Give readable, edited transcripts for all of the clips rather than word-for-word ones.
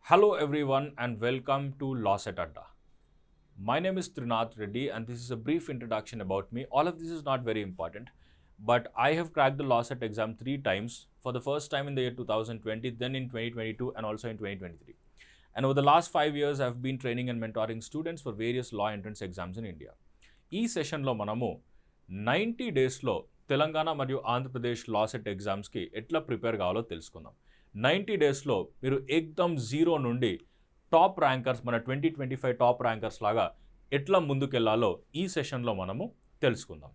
Hello everyone and welcome to Law Set Adda. My name is Trinath Reddy and this is a brief introduction about me. All of this is not very important, but I have cracked the Law Set exam 3 times. For the first time in the year 2020, then in 2022 and also in 2023. And over the last 5 years, I've been training and mentoring students for various law entrance exams in India. ఈ సెషన్లో మనము 90 డేస్లో తెలంగాణ మరియు Andhra Pradesh law set ఎగ్జామ్స్కి ఎట్లా prepare కావాలో తెలుసుకుందాం. 90 డేస్లో మీరు ఎగ్దమ్ జీరో నుండి టాప్ ర్యాంకర్స్ మన 2025 టాప్ ర్యాంకర్స్ లాగా ఎట్లా ముందుకెళ్లాలో ఈ సెషన్లో మనము తెలుసుకుందాం.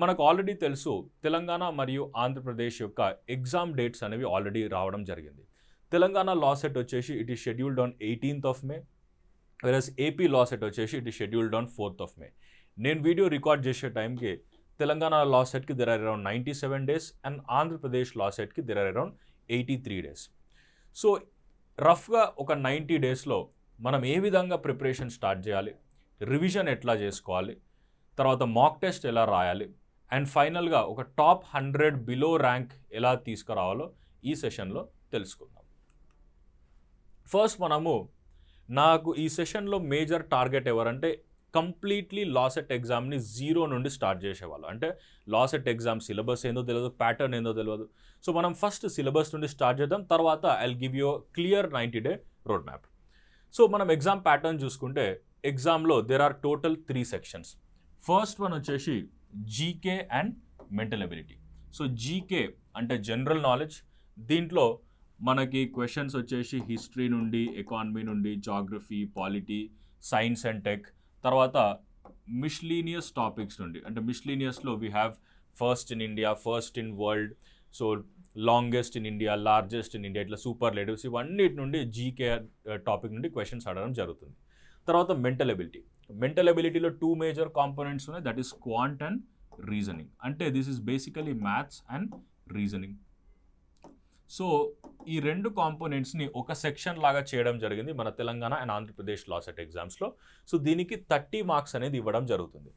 మనకు ఆల్రెడీ తెలుసు తెలంగాణ మరియు ఆంధ్రప్రదేశ్ యొక్క ఎగ్జామ్ డేట్స్ అనేవి ఆల్రెడీ రావడం జరిగింది. తెలంగాణ లా సెట్ వచ్చేసి it is scheduled on 18th of May, versus AP law set వచ్చేసి it is scheduled on 4th of May. నేను వీడియో రికార్డ్ చేసే టైంకి తెలంగాణ లా సెట్కి there are around 97 days and Andhra Pradesh law సెట్కి there are around 83 days. So రఫ్గా ఒక 90 daysలో మనం ఏ విధంగా ప్రిపరేషన్ స్టార్ట్ చేయాలి, రివిజన్ ఎట్లా చేసుకోవాలి, తర్వాత మాక్ టెస్ట్ ఎలా రాయాలి అండ్ ఫైనల్గా ఒక టాప్ 100 బిలో ర్యాంక్ ఎలా తీసుకురావాలో ఈ సెషన్లో తెలుసుకుందాం. ఫస్ట్ మనము నాకు ఈ సెషన్లో మేజర్ టార్గెట్ ఎవరంటే కంప్లీట్లీ లా సెట్ ఎగ్జామ్ని జీరో నుండి స్టార్ట్ చేసేవాళ్ళు. అంటే లా సెట్ ఎగ్జామ్ సిలబస్ ఏందో తెలియదు, ప్యాటర్న్ ఏందో తెలియదు. సో మనం ఫస్ట్ సిలబస్ నుండి స్టార్ట్ చేద్దాం, తర్వాత I will give you clear 90-day road map. So మనం ఎగ్జామ్ ప్యాటర్న్ చూసుకుంటే ఎగ్జామ్లో there are total 3 sections. First one వచ్చేసి GK and mental ability. So GK అంటే జనరల్ నాలెడ్జ్. దీంట్లో మనకి క్వశ్చన్స్ వచ్చేసి హిస్టరీ నుండి, ఎకానమీ నుండి, geography, polity, science and tech, తర్వాత మిస్లీనియస్ టాపిక్స్ నుండి. అంటే మిస్లీనియస్లో we have first in India, first in world, so longest in India, largest in India, ఇట్లా సూపర్లేటివ్స్, ఇవన్నిటి నుండి జీకే టాపిక్ నుండి క్వశ్చన్స్ అడగడం జరుగుతుంది. తర్వాత మెంటల్ ఎబిలిటీ. మెంటల్ ఎబిలిటీలో 2 మేజర్ కాంపోనెంట్స్ ఉన్నాయి, that is quant and reasoning. అంటే this is basically maths and reasoning. So ఈ 2 కాంపోనెంట్స్ని ఒక సెక్షన్ లాగా చేయడం జరిగింది మన Telangana and Andhra Pradesh law set ఎగ్జామ్స్లో. సో దీనికి 30 మార్క్స్ అనేది ఇవ్వడం జరుగుతుంది.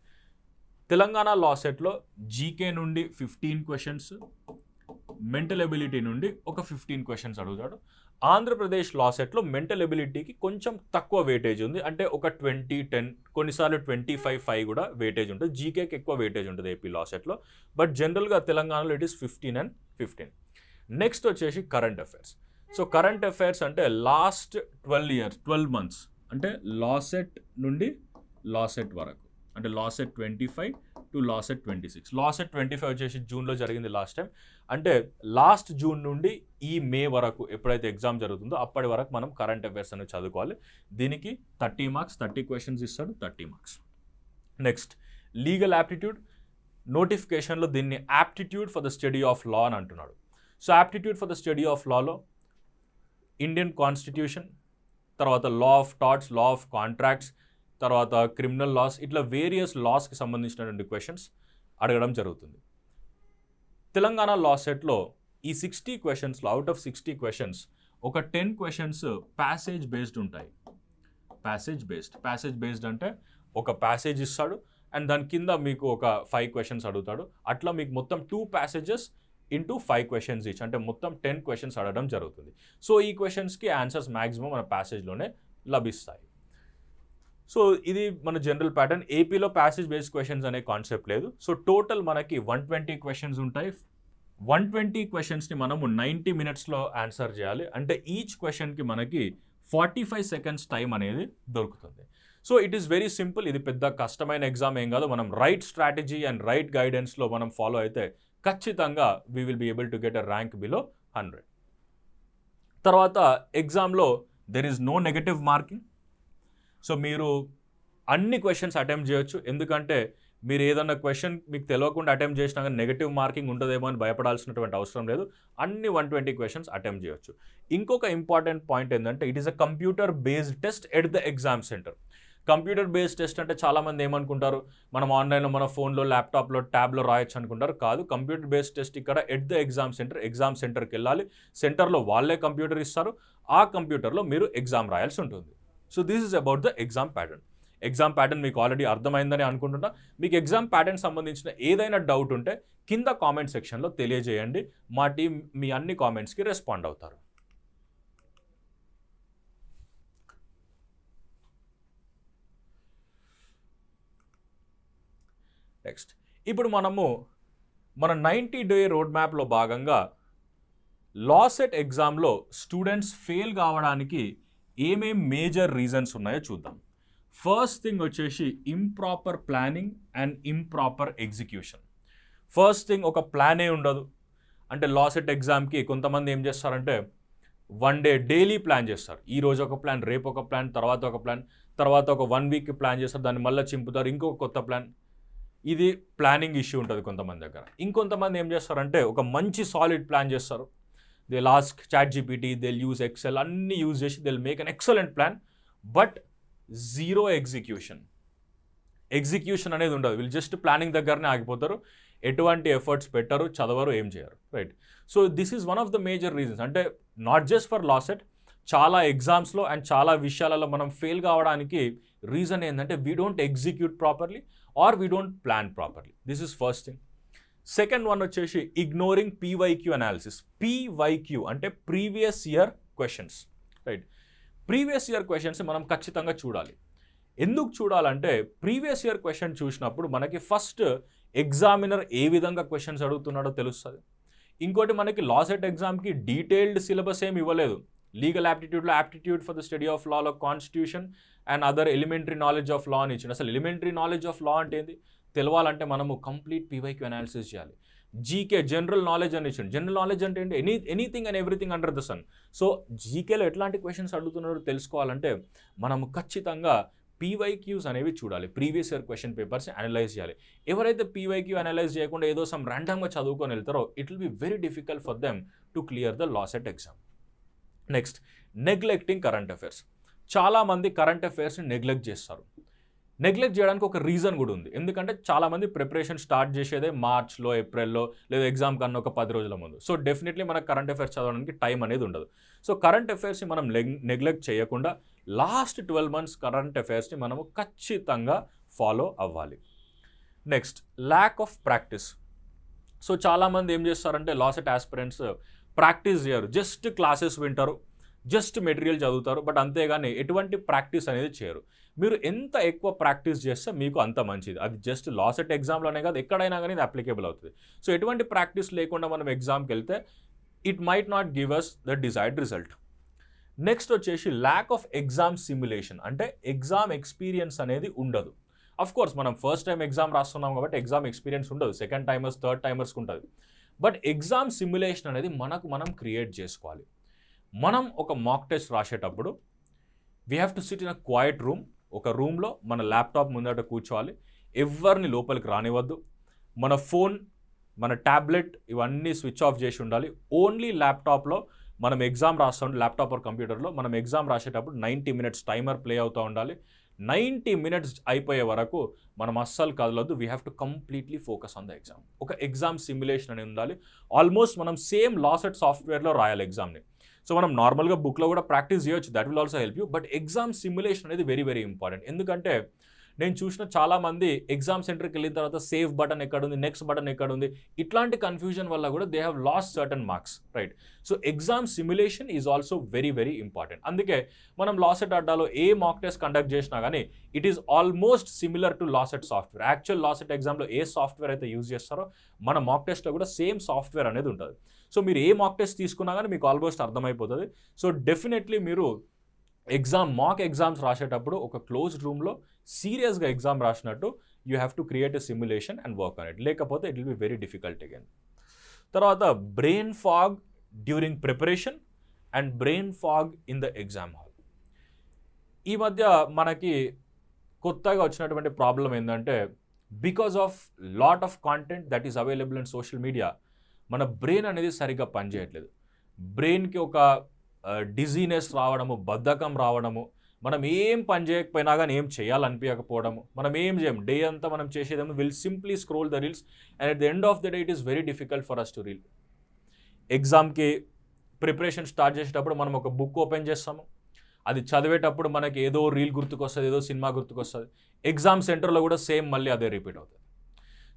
తెలంగాణ లా సెట్లో జీకే నుండి 15 questions, మెంటల్ ఎబిలిటీ నుండి ఒక 15 questions అడుగుతాడు. ఆంధ్రప్రదేశ్ లా సెట్లో మెంటల్ ఎబిలిటీకి కొంచెం తక్కువ వెయిటేజ్ ఉంది, అంటే ఒక 20-10, కొన్నిసార్లు 25-5 కూడా వెయిటేజ్ ఉంటుంది. జీకేకి ఎక్కువ వెయిటేజ్ ఉంటుంది ఏపీ లా సెట్లో, బట్ జనరల్గా తెలంగాణలో ఇట్ ఈస్ 15 and 15. నెక్స్ట్ వచ్చేసి current affairs. So current affairs అంటే లాస్ట్ 12 months, అంటే లా సెట్ నుండి లా సెట్ వరకు, అంటే LAWCET 25 to LAWCET 26. LAWCET 25 వచ్చేసి జూన్లో జరిగింది లాస్ట్ టైం. అంటే లాస్ట్ జూన్ నుండి ఈ మే వరకు ఎప్పుడైతే ఎగ్జామ్ జరుగుతుందో అప్పటి వరకు మనం కరెంట్ అఫైర్స్ అనేది చదువుకోవాలి. దీనికి 30 marks, 30 questions ఇస్తాడు, 30 marks. Next legal aptitude. నోటిఫికేషన్లో దీన్ని aptitude for the study of law అని అంటున్నాడు. So aptitude for the study of Lalo Indian constitution, తర్వాత law of torts, law of contracts, తర్వాత క్రిమినల్ లాస్, ఇట్లా వేరియస్ లాస్కి సంబంధించినటువంటి క్వశ్చన్స్ అడగడం జరుగుతుంది. తెలంగాణ లా సెట్లో ఈ 60 questions, అవుట్ ఆఫ్ 60 questions ఒక 10 questions ప్యాసేజ్ బేస్డ్ ఉంటాయి. ప్యాసేజ్ బేస్డ్ అంటే ఒక ప్యాసేజ్ ఇస్తాడు అండ్ దాని కింద మీకు ఒక 5 questions అడుగుతాడు. అట్లా మీకు మొత్తం 2 passages ఇంటూ 5 questions ఈచ్, అంటే మొత్తం 10 questions అడగడం జరుగుతుంది. సో ఈ క్వశ్చన్స్కి ఆన్సర్స్ మ్యాక్సిమం మన ప్యాసేజ్లోనే లభిస్తాయి. సో ఇది మన జనరల్ ప్యాటర్న్. ఏపీలో ప్యాసేజ్ బేస్డ్ క్వశ్చన్స్ అనే కాన్సెప్ట్ లేదు. సో టోటల్ మనకి 120 questions ఉంటాయి. 120 questionsని మనము 90 minutesలో ఆన్సర్ చేయాలి. అంటే ఈచ్ క్వశ్చన్కి మనకి 45 seconds టైం అనేది దొరుకుతుంది. So it is very simple. ఇది పెద్ద కష్టమైన ఎగ్జామ్ ఏం కాదు. మనం రైట్ స్ట్రాటజీ అండ్ రైట్ గైడెన్స్లో మనం ఫాలో అయితే ఖచ్చితంగా we will be able to get a rank below 100. తర్వాత ఎగ్జామ్లో there is no negative marking. So మీరు అన్ని క్వశ్చన్స్ అటెంప్ట్ చేయొచ్చు. ఎందుకంటే మీరు ఏదన్నా క్వశ్చన్ మీకు తెలియకుండా అటెంప్ట్ చేసినా కానీ నెగటివ్ మార్కింగ్ ఉంటుందేమో అని భయపడాల్సినటువంటి అవసరం లేదు. అన్ని 120 questions అటెంప్ట్ చేయొచ్చు. ఇంకొక ఇంపార్టెంట్ పాయింట్ ఏంటంటే it is a computer based test at the exam centre. Computer based test అంటే చాలామంది ఏమనుకుంటారు, మనం ఆన్లైన్లో మన ఫోన్లో, ల్యాప్టాప్లో, ట్యాబ్లో రాయొచ్చు అనుకుంటారు. కాదు, కంప్యూటర్ బేస్డ్ టెస్ట్ ఇక్కడ ఎట్ ద ఎగ్జామ్ సెంటర్కి వెళ్ళాలి. సెంటర్లో వాళ్ళే కంప్యూటర్ ఇస్తారు, ఆ కంప్యూటర్లో మీరు ఎగ్జామ్ రాయాల్సి ఉంటుంది. So this is about the exam pattern. Exam pattern మీకు ఆల్రెడీ అర్థమైందని అనుకుంటున్నా. మీకు ఎగ్జామ్ ప్యాటర్న్ సంబంధించిన ఏదైనా డౌట్ ఉంటే కింద కామెంట్ సెక్షన్లో తెలియజేయండి. మా టీం మీ అన్ని కామెంట్స్కి రెస్పాండ్ అవుతారు. నెక్స్ట్ ఇప్పుడు మనము మన 90-డే రోడ్ మ్యాప్లో భాగంగా లాసెట్ ఎగ్జామ్లో స్టూడెంట్స్ ఫెయిల్ కావడానికి ఏమేం మేజర్ రీజన్స్ ఉన్నాయో చూద్దాం. ఫస్ట్ థింగ్ వచ్చేసి improper planning and improper execution. First thing, ఒక ప్లానే ఉండదు. అంటే లాసెట్ ఎగ్జామ్కి కొంతమంది ఏం చేస్తారంటే డైలీ ప్లాన్ చేస్తారు. ఈరోజు ఒక ప్లాన్, రేపు ఒక ప్లాన్, తర్వాత ఒక ప్లాన్, తర్వాత ఒక 1 వీక్ ప్లాన్ చేస్తారు, దాన్ని మళ్ళీ చింపుతారు, ఇంకొక కొత్త ప్లాన్. ఇది ప్లానింగ్ ఇష్యూ ఉంటుంది కొంతమంది దగ్గర. ఇంకొంతమంది ఏం చేస్తారంటే ఒక మంచి సాలిడ్ ప్లాన్ చేస్తారు. They ask ChatGPT, they use Excel, అన్నీ యూజ్ చేసి they make an excellent plan, but zero execution అనేది ఉండదు. వీళ్ళు జస్ట్ ప్లానింగ్ దగ్గరనే ఆగిపోతారు, ఎటువంటి ఎఫర్ట్స్ పెట్టరు, చదవరు, ఏం చేయరు, right? So this is one of the major reasons. అంటే నాట్ జస్ట్ ఫర్ లాసెట్, చాలా ఎగ్జామ్స్లో అండ్ చాలా విషయాలలో మనం ఫెయిల్ కావడానికి రీజన్ ఏంటంటే we don't execute properly are we don't plan properly. This is first thing. Second one వచ్చేసి ignoring PYQ analysis. PYQ అంటే previous year questions, right? Previous year questions మనం ఖచ్చితంగా చూడాలి. ఎందుకు చూడాలంటే ప్రీవియస్ ఇయర్ క్వశ్చన్ చూసినప్పుడు మనకి ఫస్ట్ ఎగ్జామినర్ ఏ విధంగా క్వశ్చన్స్ అడుగుతున్నాడో తెలుస్తుంది. ఇంకోటి, మనకి లాసెట్ ఎగ్జామ్కి డీటెయిల్డ్ సిలబస్ ఏమి ఇవ్వలేదు. లీగల్ యాప్టిట్యూడ్లో aptitude for the study of లాలో constitution and other elementary knowledge of law అని ఇచ్చింది. అసలు ఎలిమెంటరీ నాలెడ్జ్ ఆఫ్ లా అంటే ఏంది తెలవాలంటే మనము కంప్లీట్ PYQ అనాలిసిస్ చేయాలి. జీకే జనరల్ నాలెడ్జ్ అని ఇచ్చింది. జనరల్ నాలెడ్జ్ అంటే ఏంటి? Anything and everything under the sun. So జీకేలో ఎట్లాంటి క్వశ్చన్స్ అడుగుతున్నారో తెలుసుకోవాలంటే మనము ఖచ్చితంగా PYQs అనేవి చూడాలి. ప్రీవియస్ ఇయర్ క్వశ్చన్ పేపర్స్ని అనలైజ్ చేయాలి. ఎవరైతే PYQ అనలైజ్ చేయకుండా ఏదో సమ్ ర్యాండమ్గా చదువుకొని వెళ్తారో it will be very difficult for them to clear the LAWCET exam. Next, neglecting current affairs. చాలామంది కరెంట్ అఫైర్స్ని నెగ్లెక్ట్ చేస్తారు. నెగ్లెక్ట్ చేయడానికి ఒక రీజన్ కూడా ఉంది. ఎందుకంటే చాలామంది ప్రిపరేషన్ స్టార్ట్ చేసేదే మార్చ్లో, ఏప్రిల్లో, లేదా ఎగ్జామ్ కన్నా ఒక 10 రోజుల ముందు. సో డెఫినెట్లీ మనకు కరెంట్ అఫైర్స్ చదవడానికి టైం అనేది ఉండదు. సో కరెంట్ అఫైర్స్ని మనం నెగ్లెక్ట్ చేయకుండా లాస్ట్ 12 months కరెంట్ అఫైర్స్ని మనము ఖచ్చితంగా ఫాలో అవ్వాలి. Next, lack of practice. So చాలామంది ఏం చేస్తారంటే లాసెట్ ఆస్పిరెంట్స్ ప్రాక్టీస్ చేయరు, జస్ట్ క్లాసెస్ వింటారు, జస్ట్ మెటీరియల్ చదువుతారు, బట్ అంతేగాని ఎటువంటి ప్రాక్టీస్ అనేది చేయరు. మీరు ఎంత ఎక్కువ ప్రాక్టీస్ చేస్తే మీకు అంత మంచిది. అది జస్ట్ లాసెట్ ఎగ్జామ్లోనే కాదు, ఎక్కడైనా కానీ ఇది అప్లికేబుల్ అవుతుంది. సో ఎటువంటి ప్రాక్టీస్ లేకుండా మనం ఎగ్జామ్కి వెళ్తే it might not give us the desired result. Next వచ్చేసి ల్యాక్ ఆఫ్ ఎగ్జామ్ సిమ్యులేషన్. అంటే ఎగ్జామ్ ఎక్స్పీరియన్స్ అనేది ఉండదు. అఫ్ కోర్స్ మనం ఫస్ట్ టైం ఎగ్జామ్ రాస్తున్నాం కాబట్టి ఎగ్జామ్ ఎక్స్పీరియన్స్ ఉండదు. సెకండ్ టైమర్స్, థర్డ్ టైమర్స్కి ఉంటుంది. బట్ ఎగ్జామ్ సిమ్యులేషన్ అనేది మనం క్రియేట్ చేసుకోవాలి. మనం ఒక మాక్ టెస్ట్ రాసేటప్పుడు we have to SIT in a quiet room. ఒక రూమ్లో మన ల్యాప్టాప్ ముందట కూర్చోవాలి, ఎవరిని లోపలికి రానివ్వద్దు. మన ఫోన్, మన ట్యాబ్లెట్ ఇవన్నీ స్విచ్ ఆఫ్ చేసి ఉండాలి. ఓన్లీ ల్యాప్టాప్లో మనం ఎగ్జామ్ రాస్తుంటే, ల్యాప్టాప్ ఆర్ కంప్యూటర్లో మనం ఎగ్జామ్ రాసేటప్పుడు 90 minutes టైమర్ ప్లే అవుతూ ఉండాలి. 90 minutes అయిపోయే వరకు మనం అస్సలు కదలొద్దు. We have to completely focus on the exam. ఒక ఎగ్జామ్ సిమ్యులేషన్ అనేది ఉండాలి. ఆల్మోస్ట్ మనం సేమ్ లాసెట్ సాఫ్ట్వేర్లో రాయాలి ఎగ్జామ్ని. సో మనం నార్మల్గా బుక్లో కూడా ప్రాక్టీస్ చేయొచ్చు, that will also help you. But exam simulation అనేది వెరీ వెరీ ఇంపార్టెంట్. ఎందుకంటే నేను చూసిన చాలామంది ఎగ్జామ్ సెంటర్కి వెళ్ళిన తర్వాత సేవ్ బటన్ ఎక్కడుంది, నెక్స్ట్ బటన్ ఎక్కడుంది, ఇట్లాంటి కన్ఫ్యూజన్ వల్ల కూడా they have lost certain marks, right? So exam simulation is also very very important. అందుకే మనం లాసెట్ అడ్డాలో ఏ మాక్ టెస్ట్ కండక్ట్ చేసినా కానీ it is almost similar to LAWCET software. Actual LAWCET ఎగ్జామ్లో ఏ సాఫ్ట్వేర్ అయితే యూజ్ చేస్తారో మన మాక్ టెస్ట్లో కూడా సేమ్ సాఫ్ట్వేర్ అనేది ఉంటుంది. సో మీరు ఏ మాక్ టెస్ట్ తీసుకున్నా కానీ మీకు ఆల్మోస్ట్ అర్థమైపోతుంది. సో డెఫినెట్లీ మీరు మాక్ ఎగ్జామ్స్ రాసేటప్పుడు ఒక క్లోజ్డ్ రూమ్లో సీరియస్గా ఎగ్జామ్ రాసినట్టు you have to create a simulation and work on it. లేకపోతే it will be very difficult again. తర్వాత brain fog during preparation and brain fog in the exam hall. ఈ మధ్య మనకి కొత్తగా వచ్చినటువంటి ప్రాబ్లం ఏంటంటే because of lot of content that is available in social media మన brain అనేది సరిగ్గా పనిచేయట్లేదు. బ్రెయిన్కి ఒక డిజీనెస్ రావడము, బద్ధకం రావడము, మనం ఏం పని చేయకపోయినా కానీ ఏం చేయాలనిపించకపోవడము, మనం ఏం చేయం, డే అంతా మనం చేసేదేమో will simply scroll the reels and at the end of the day it is very difficult for us to reel. ఎగ్జామ్కి ప్రిపరేషన్ స్టార్ట్ చేసేటప్పుడు మనం ఒక బుక్ ఓపెన్ చేస్తాము, అది చదివేటప్పుడు మనకి ఏదో రీల్ గుర్తుకొస్తుంది, ఏదో సినిమా గుర్తుకొస్తుంది. ఎగ్జామ్ సెంటర్లో కూడా సేమ్ మళ్ళీ అదే రిపీట్ అవుతుంది.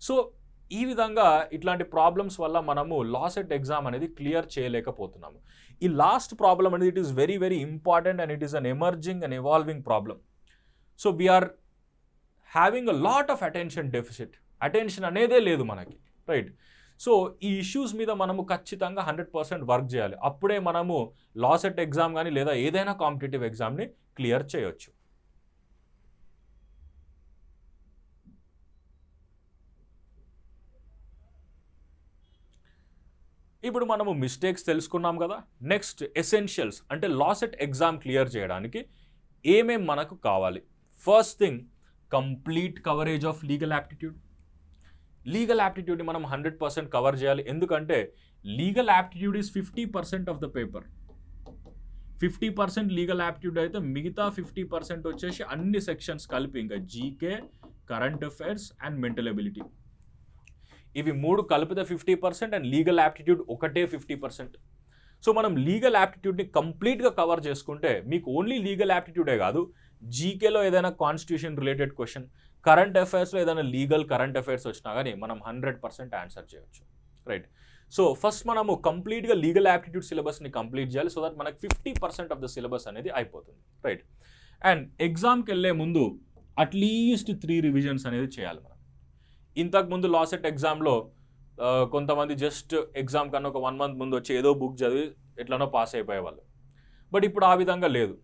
సో ఈ విధంగా ఇట్లాంటి ప్రాబ్లమ్స్ వల్ల మనము లాసెట్ ఎగ్జామ్ అనేది క్లియర్ చేయలేకపోతున్నాము. ఈ లాస్ట్ ప్రాబ్లం అనేది it is very very important and it is an emerging and evolving problem. So we're having a lot of attention deficit. Attention అనేదే లేదు మనకి, రైట్? సో ఈ ఇష్యూస్ మీద మనము ఖచ్చితంగా 100% వర్క్ చేయాలి. అప్పుడే మనము లాసెట్ ఎగ్జామ్ కానీ లేదా ఏదైనా కాంపిటేటివ్ ఎగ్జామ్ని క్లియర్ చేయొచ్చు. ఇప్పుడు మనము మిస్టేక్స్ తెలుసుకున్నాం కదా. నెక్స్ట్ ఎసెన్షియల్స్, అంటే లాసెట్ ఎగ్జామ్ క్లియర్ చేయడానికి ఏమేం మనకు కావాలి. First thing, complete coverage of legal aptitude. Legal యాప్టిట్యూడ్ని మనం 100% కవర్ చేయాలి. ఎందుకంటే legal aptitude is 50% of the paper. 50% legal aptitude అయితే మిగతా 50% వచ్చేసి అన్ని సెక్షన్స్ కలిపి, ఇంకా GK, current affairs and mental ability, ఇవి 3 కలిపితే 50% అండ్ లీగల్ యాప్టిట్యూడ్ ఒకటే 50%. సో మనం లీగల్ యాప్టిట్యూడ్ని కంప్లీట్గా కవర్ చేసుకుంటే మీకు ఓన్లీ లీగల్ యాప్టిట్యూడే కాదు, జీకేలో ఏదైనా కాన్స్టిట్యూషన్ రిలేటెడ్ క్వశ్చన్, కరెంట్ అఫైర్స్లో ఏదైనా లీగల్ కరెంట్ అఫైర్స్ వచ్చినా కానీ మనం 100% ఆన్సర్ చేయొచ్చు, రైట్? సో ఫస్ట్ మనము కంప్లీట్గా లీగల్ యాప్టిట్యూడ్ సిలబస్ని కంప్లీట్ చేయాలి, సో దట్ మనకు 50% ఆఫ్ ద సిలబస్ అనేది అయిపోతుంది, రైట్? అండ్ ఎగ్జామ్కి వెళ్ళే ముందు అట్లీస్ట్ 3 రివిజన్స్ అనేది చేయాలి మనం. ఇంతకుముందు లాసెట్ ఎగ్జామ్లో కొంతమంది జస్ట్ ఎగ్జామ్ కన్నా ఒక 1 month ముందు వచ్చి ఏదో బుక్ చదివి ఎట్లనో పాస్ అయిపోయేవాళ్ళు. బట్ ఇప్పుడు ఆ విధంగా లేదు.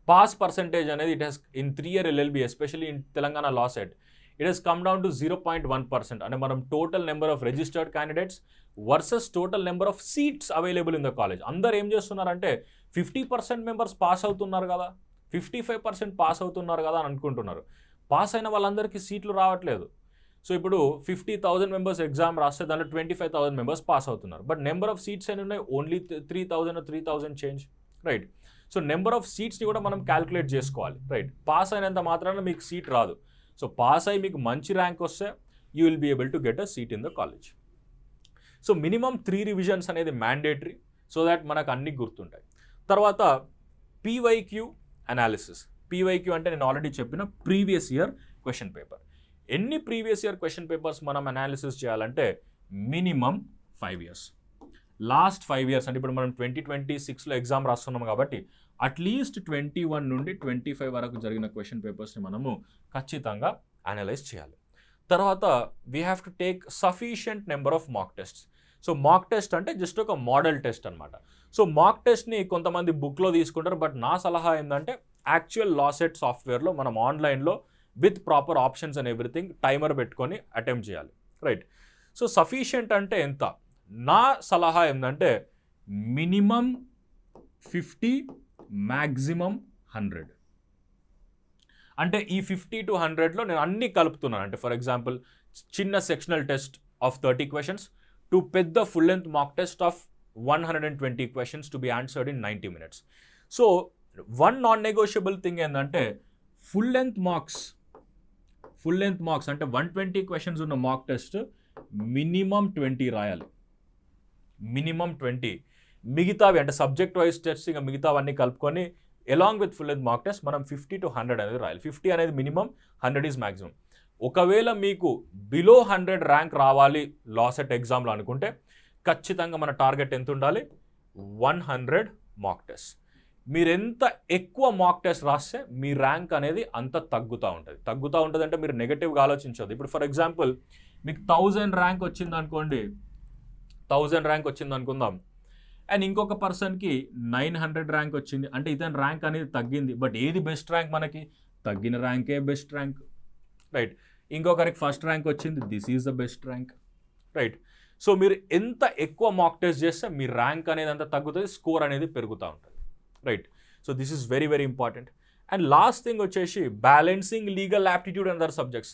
పాస్ పర్సంటేజ్ అనేది it has in 3-year LLB, especially in Telangana LAWCET, it has come down to 0.1%. అంటే మనం total number of registered candidates versus total number of seats available in the college. అందరు ఏం చేస్తున్నారంటే 50% మెంబర్స్ పాస్ అవుతున్నారు కదా, 55% pass అవుతున్నారు కదా అని అనుకుంటున్నారు. పాస్ అయిన వాళ్ళందరికీ సీట్లు రావట్లేదు. సో ఇప్పుడు 50,000 మెంబర్స్ ఎగ్జామ్ రాస్తే దాంట్లో 25,000 మెంబర్స్ పాస్ అవుతున్నారు. బట్ నెంబర్ ఆఫ్ సీట్స్ అని ఉన్నాయి only 3,000 change, right? So number of సీట్స్ని కూడా మనం క్యాల్కులేట్ చేసుకోవాలి, రైట్? పాస్ అయినంత మాత్రాన మీకు సీట్ రాదు. సో పాస్ అయ్యి మీకు మంచి ర్యాంక్ వస్తే you will be able to get a seat in the college. So minimum 3 revisions అనేది మ్యాండేటరీ, సో దాట్ మనకు అన్ని గుర్తుంటాయి. తర్వాత పీవైక్యూ అనాలిసిస్. పీవైక్యూ అంటే నేను ఆల్రెడీ చెప్పిన ప్రీవియస్ ఇయర్ క్వశ్చన్ పేపర్. ఎన్ని ప్రీవియస్ ఇయర్ క్వశ్చన్ పేపర్స్ మనం అనాలిసిస్ చేయాలంటే మినిమం 5 years. లాస్ట్ 5 years అంటే ఇప్పుడు మనం 2026లో ఎగ్జామ్ రాస్తున్నాం కాబట్టి అట్లీస్ట్ 21 నుండి 25 వరకు జరిగిన క్వశ్చన్ పేపర్స్ని మనము ఖచ్చితంగా అనలైజ్ చేయాలి. తర్వాత we have to take sufficient number of mock tests. So mock test అంటే జస్ట్ ఒక మోడల్ టెస్ట్ అనమాట. సో మాక్ టెస్ట్ని కొంతమంది బుక్లో తీసుకుంటారు, బట్ నా సలహా ఏంటంటే యాక్చువల్ లాసెట్ సాఫ్ట్వేర్లో మనం ఆన్లైన్లో with proper options and everything timer పెట్టుకొని అటెంప్ట్ చేయాలి, రైట్? సో సఫిషియంట్ అంటే ఎంత? నా సలహా ఏంటంటే మినిమం 50, మ్యాక్సిమం 100. అంటే ఈ 50 to 100లో నేను అన్ని కలుపుతున్నాను. అంటే ఫర్ ఎగ్జాంపుల్ చిన్న sectional test of 30 questions to పెద్ద full length mock test of 120 questions to be answered in 90 minutes. So one non negotiable thing ఏంటంటే ఫుల్ లెంత్ మార్క్స్ అంటే 120 questions ఉన్న మాక్ టెస్ట్ మినిమం 20 రాయాలి, మినిమం 20. మిగతావి అంటే subject wise test ఇంకా మిగతావన్నీ కలుపుకొని along with full length mock test మనం 50 to 100 అనేది రాయాలి. 50 అనేది మినిమం, 100 ఈజ్ మ్యాక్సిమం. ఒకవేళ మీకు బిలో 100 ర్యాంక్ రావాలి లాసెట్ ఎగ్జామ్లో అనుకుంటే ఖచ్చితంగా మన టార్గెట్ ఎంత ఉండాలి? 100 మాక్ టెస్ట్. మీరు ఎంత ఎక్కువ మాక్ టెస్ట్ రాస్తే మీ ర్యాంక్ అనేది అంత తగ్గుతూ ఉంటుంది అంటే మీరు నెగటివ్గా ఆలోచించదు. ఇప్పుడు ఫర్ ఎగ్జాంపుల్ మీకు 1000 ర్యాంక్ వచ్చింది అనుకోండి, 1000 ర్యాంక్ వచ్చింది అనుకుందాం, అండ్ ఇంకొక పర్సన్కి 900 ర్యాంక్ వచ్చింది అంటే ఇతని ర్యాంక్ అనేది తగ్గింది. బట్ ఏది బెస్ట్ ర్యాంక్? మనకి తగ్గిన ర్యాంకే బెస్ట్ ర్యాంక్, రైట్? ఇంకొకరికి ఫస్ట్ ర్యాంక్ వచ్చింది, this is the best rank, right? So మీరు ఎంత ఎక్కువ మాక్ టెస్ట్ చేస్తే మీ ర్యాంక్ అనేది అంత తగ్గుతుంది, స్కోర్ అనేది పెరుగుతూ ఉంటుంది, right? So this is very very important. And last thing వచ్చేసి balancing legal aptitude and other subjects.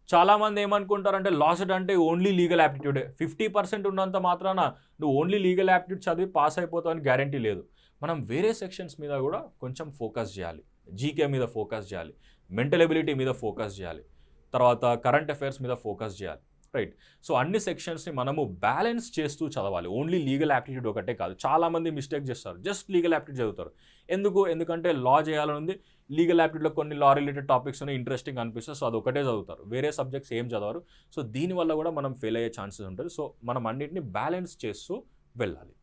చాలామంది ఏమనుకుంటారంటే లాసెట్ అంటే ఓన్లీ లీగల్ యాప్టిట్యూడే, 50% ఉన్నంత మాత్రాన నువ్వు ఓన్లీ లీగల్ యాప్టిట్యూడ్ చదివి పాస్ అయిపోతావు అని గ్యారంటీ లేదు. మనం వేరే సెక్షన్స్ మీద కూడా కొంచెం ఫోకస్ చేయాలి. జీకే మీద ఫోకస్ చేయాలి, మెంటల్ ఎబిలిటీ మీద ఫోకస్ చేయాలి, తర్వాత కరెంట్ అఫైర్స్ మీద ఫోకస్ చేయాలి, రైట్? సో అన్ని సెక్షన్స్ని మనము బ్యాలెన్స్ చేస్తూ చదవాలి. ఓన్లీ లీగల్ యాప్టిట్యూడ్ ఒకటే కాదు. చాలామంది మిస్టేక్ చేస్తారు, జస్ట్ లీగల్ యాప్టిట్యూడ్ చదువుతారు. ఎందుకంటే లా చేయాలని ఉంది, లీగల్ యాప్టిట్యూడ్లో కొన్ని లా రిలేటెడ్ టాపిక్స్ ఇంట్రెస్టింగ్ అనిపిస్తుంది, సో అది ఒకటే చదువుతారు, వేరే సబ్జెక్ట్స్ ఏం చదవరు. సో దీనివల్ల కూడా మనం ఫెయిల్ అయ్యే ఛాన్సెస్ ఉంటుంది. సో మనం అన్నింటినీ బ్యాలెన్స్ చేస్తూ వెళ్ళాలి.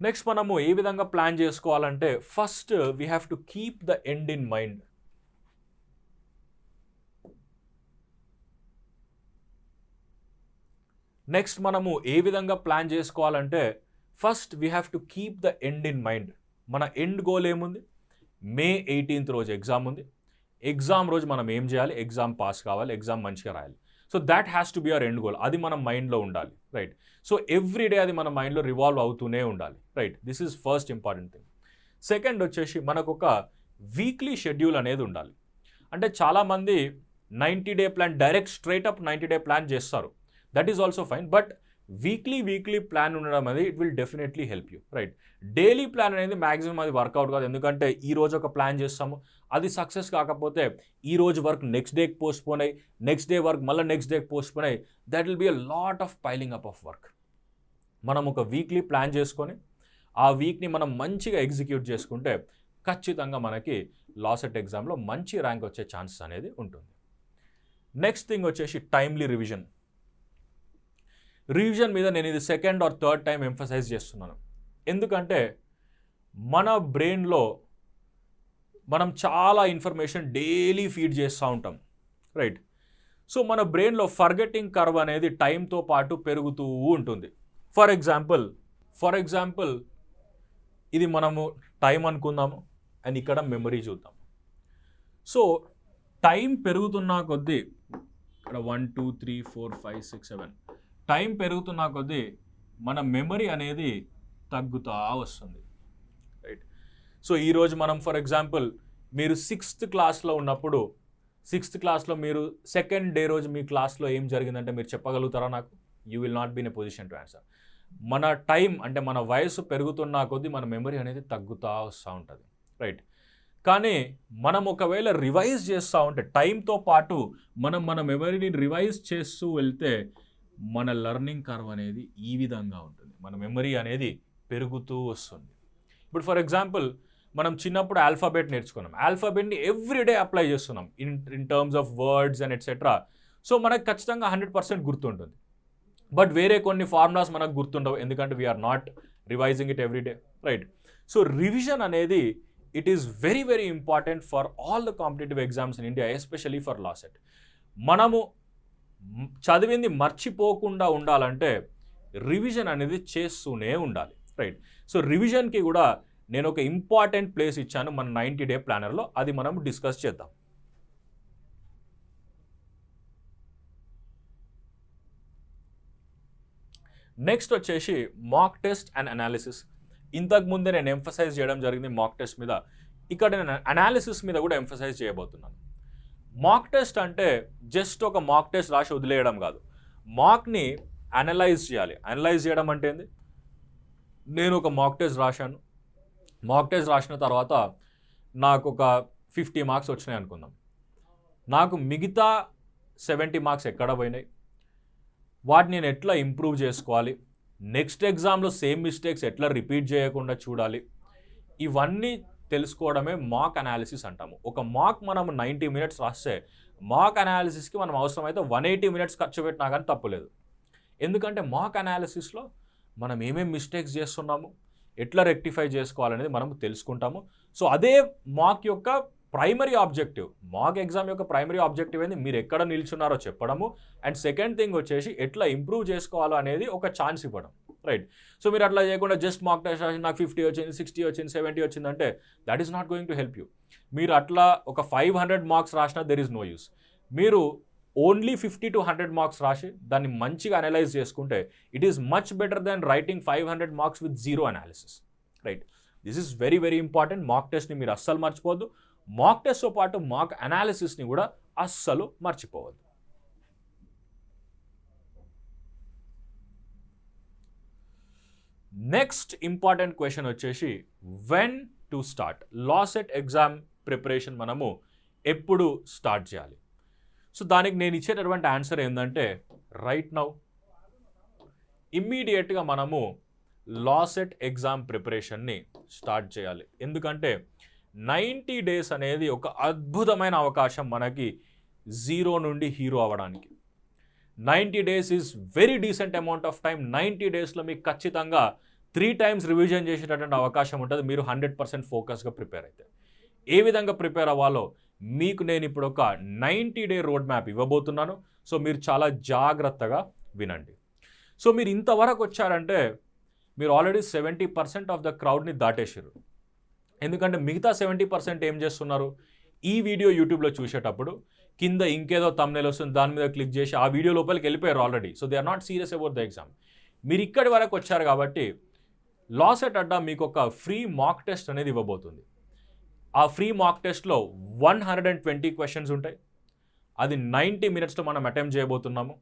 నెక్స్ట్ మనము ఏ విధంగా ప్లాన్ చేసుకోవాలంటే first we have to keep the end in mind. Next మనము ఏ విధంగా ప్లాన్ చేసుకోవాలంటే first we have to keep the end in mind. మన ఎండ్ గోల్ ఏముంది? May 18th రోజు ఎగ్జామ్ ఉంది. ఎగ్జామ్ రోజు మనం ఏం చేయాలి? ఎగ్జామ్ పాస్ కావాలి, ఎగ్జామ్ మంచిగా రాయాలి. So that has to be our end goal. అది మన మైండ్లో ఉండాలి, రైట్? సో ఎవ్రీ డే అది మన మైండ్లో రివాల్వ్ అవుతూనే ఉండాలి, right? This is first important thing. Second వచ్చేసి మనకు ఒక వీక్లీ షెడ్యూల్ అనేది ఉండాలి. అంటే చాలామంది 90-day plan direct straight up 90-day plan చేస్తారు. That is also fine, but weekly plan ఉండడం అనేది it will definitely help you, right? Daily plan అనేది మ్యాక్సిమం అది వర్కౌట్ కాదు. ఎందుకంటే ఈ రోజు ఒక ప్లాన్ చేస్తాము, అది సక్సెస్ కాకపోతే ఈ రోజు వర్క్ నెక్స్ట్ డేకి పోస్ట్పోన్ అయ్యి, నెక్స్ట్ డే వర్క్ మళ్ళీ నెక్స్ట్ డేకి పోస్ట్పోన్ అయ్యి, that will be a lot of piling up of work. మనం ఒక వీక్లీ ప్లాన్ చేసుకొని ఆ వీక్ని మనం మంచిగా ఎగ్జిక్యూట్ చేసుకుంటే ఖచ్చితంగా మనకి లాసెట్ ఎగ్జామ్లో మంచి ర్యాంక్ వచ్చే ఛాన్సెస్ అనేది ఉంటుంది. నెక్స్ట్ థింగ్ వచ్చేసి టైమ్లీ రివిజన్. రివిజన్ మీద నేను ఇది second or third time emphasise చేస్తున్నాను. ఎందుకంటే మన బ్రెయిన్లో మనం చాలా ఇన్ఫర్మేషన్ డైలీ ఫీడ్ చేస్తూ ఉంటాం, రైట్? సో మన బ్రెయిన్లో ఫర్గెటింగ్ కర్వ్ అనేది టైంతో పాటు పెరుగుతూ ఉంటుంది. ఫర్ ఎగ్జాంపుల్ ఇది మనము టైం అనుకుందాము అండ్ ఇక్కడ మెమరీ చూద్దాం. సో టైం పెరుగుతున్న కొద్దీ ఇక్కడ 1 2 3 4 5 6 7 టైం పెరుగుతున్న కొద్దీ మన మెమరీ అనేది తగ్గుతూ వస్తుంది, రైట్? సో ఈరోజు మనం ఫర్ ఎగ్జాంపుల్ మీరు 6th క్లాస్లో ఉన్నప్పుడు 6th క్లాస్లో మీరు సెకండ్ డే రోజు మీ క్లాస్లో ఏం జరిగిందంటే మీరు చెప్పగలుగుతారా నాకు? You will not be in a position to answer. మన టైం అంటే మన వయసు పెరుగుతున్న కొద్దీ మన మెమరీ అనేది తగ్గుతూ వస్తూ ఉంటుంది, రైట్? కానీ మనం ఒకవేళ రివైజ్ చేస్తూ ఉంటే టైంతో పాటు మనం మన మెమరీని రివైజ్ చేస్తూ వెళ్తే మన లెర్నింగ్ కర్వ్ అనేది ఈ విధంగా ఉంటుంది. మన మెమరీ అనేది పెరుగుతూ వస్తుంది. ఇప్పుడు ఫర్ ఎగ్జాంపుల్ మనం చిన్నప్పుడు ఆల్ఫాబెట్ నేర్చుకున్నాం. ఆల్ఫాబెట్ని ఎవ్రీడే అప్లై చేస్తున్నాం in terms of words and etcetera. So మనకు ఖచ్చితంగా 100% గుర్తుంటుంది. బట్ వేరే కొన్ని ఫార్ములాస్ మనకు గుర్తుండవు, ఎందుకంటే we are not revising it everyday, right? So revision అనేది it is very very important for all the competitive exams in India, especially for LAWCET. మనము చదివింది మర్చిపోకుండా ఉండాలంటే రివిజన్ అనేది చేస్తూనే ఉండాలి, రైట్? సో రివిజన్కి కూడా నేను ఒక ఇంపార్టెంట్ ప్లేస్ ఇచ్చాను మన 90-day ప్లానర్లో. అది మనం డిస్కస్ చేద్దాం. నెక్స్ట్ వచ్చేసి మాక్ టెస్ట్ అండ్ అనాలిసిస్. ఇంతకుముందే నేను ఎంఫసైజ్ చేయడం జరిగింది మాక్ టెస్ట్ మీద. ఇక్కడ నేను అనాలిసిస్ మీద కూడా ఎంఫసైజ్ చేయబోతున్నాను. మాక్ టెస్ట్ అంటే జస్ట్ ఒక మాక్ టెస్ట్ రాసి వదిలేయడం కాదు. మాక్ని అనలైజ్ చేయాలి. అనలైజ్ చేయడం అంటే ఏంది? నేను ఒక మాక్ టెస్ట్ రాశాను. మాక్ టెస్ట్ రాసిన తర్వాత నాకు ఒక 50 మార్క్స్ వచ్చినాయి అనుకుందాం. నాకు మిగతా 70 మార్క్స్ ఎక్కడ పోయినాయి, వాటిని నేను ఎట్లా ఇంప్రూవ్ చేసుకోవాలి, నెక్స్ట్ ఎగ్జామ్లో సేమ్ మిస్టేక్స్ ఎట్లా రిపీట్ చేయకుండా చూడాలి, ఇవన్నీ తెలుసుకోవడమే మాక్ అనాలిసిస్ అంటాము. ఒక మాక్ మనం 90 minutes రాస్తే మాక్ అనాలిసిస్కి మనం అవసరమైతే 180 minutes ఖర్చు పెట్టినా కానీ తప్పులేదు. ఎందుకంటే మాక్ అనాలిసిస్లో మనం ఏమేమి మిస్టేక్స్ చేస్తున్నాము, ఎట్లా రెక్టిఫై చేసుకోవాలనేది మనం తెలుసుకుంటాము. సో అదే మాక్ యొక్క ప్రైమరీ ఆబ్జెక్టివ్. మాక్ ఎగ్జామ్ యొక్క ప్రైమరీ ఆబ్జెక్టివ్ ఏంది? మీరు ఎక్కడ నిల్చున్నారో చెప్పడము, అండ్ సెకండ్ థింగ్ వచ్చేసి ఎట్లా ఇంప్రూవ్ చేసుకోవాలో అనేది ఒక ఛాన్స్ ఇవ్వడం, రైట్? సో మీరు అట్లా చేయకుండా జస్ట్ మాక్ టెస్ట్ రాసి నాకు 50 వచ్చింది, 60 వచ్చింది, 70 వచ్చిందంటే that is not going to help you. మీరు అట్లా ఒక 500 మార్క్స్ రాసినా దెర్ ఈస్ నో యూస్. మీరు ఓన్లీ 50 to 100 మార్క్స్ రాసి దాన్ని మంచిగా అనలైజ్ చేసుకుంటే it is much better than writing 500 marks with zero analysis, right? This is very very important. Mock టెస్ట్ని మీరు అస్సలు మర్చిపోవద్దు. మాక్ టెస్ట్తో పాటు మాక్ అనాలిసిస్ని కూడా అస్సలు మర్చిపోవద్దు. నెక్స్ట్ ఇంపార్టెంట్ క్వశ్చన్ వచ్చేసి when to start. LAWCET exam preparation మనము ఎప్పుడు స్టార్ట్ చేయాలి? సో దానికి నేను ఇచ్చేటటువంటి ఆన్సర్ ఏంటంటే రైట్ నౌ. ఇమ్మీడియట్గా మనము లాసెట్ ఎగ్జామ్ ప్రిపరేషన్ని స్టార్ట్ చేయాలి. ఎందుకంటే 90 days అనేది ఒక అద్భుతమైన అవకాశం మనకి జీరో నుండి హీరో అవ్వడానికి. 90 days is very decent amount of time. 90 daysలో మీకు ఖచ్చితంగా 3 times రివిజన్ చేసేటటువంటి అవకాశం ఉంటుంది. మీరు 100% ఫోకస్గా ప్రిపేర్ అయితే ఏ విధంగా ప్రిపేర్ అవ్వాలో మీకు నేను ఇప్పుడు ఒక 90-day రోడ్ మ్యాప్ ఇవ్వబోతున్నాను. సో మీరు చాలా జాగ్రత్తగా వినండి. సో మీరు ఇంతవరకు వచ్చారంటే మీరు ఆల్రెడీ 70% ఆఫ్ ద క్రౌడ్ని దాటేసారు. ఎందుకంటే మిగతా 70% ఏం చేస్తున్నారు, ఈ వీడియో యూట్యూబ్లో చూసేటప్పుడు కింద ఇంకేదో థంబ్నెయిల్ వస్తుంది, దాని మీద క్లిక్ చేసి ఆ వీడియో లోపలికి వెళ్ళిపోయారు already. So they are not serious about the exam. మీరు ఇక్కడి వరకు వచ్చారు కాబట్టి లాసెట్ అడ్డా మీకు ఒక ఫ్రీ మాక్ టెస్ట్ అనేది ఇవ్వబోతుంది. ఆ ఫ్రీ మాక్ టెస్ట్లో 120 క్వశ్చన్స్ ఉంటాయి. అది 90 మినిట్స్లో మనం అటెంప్ట్ చేయబోతున్నాము.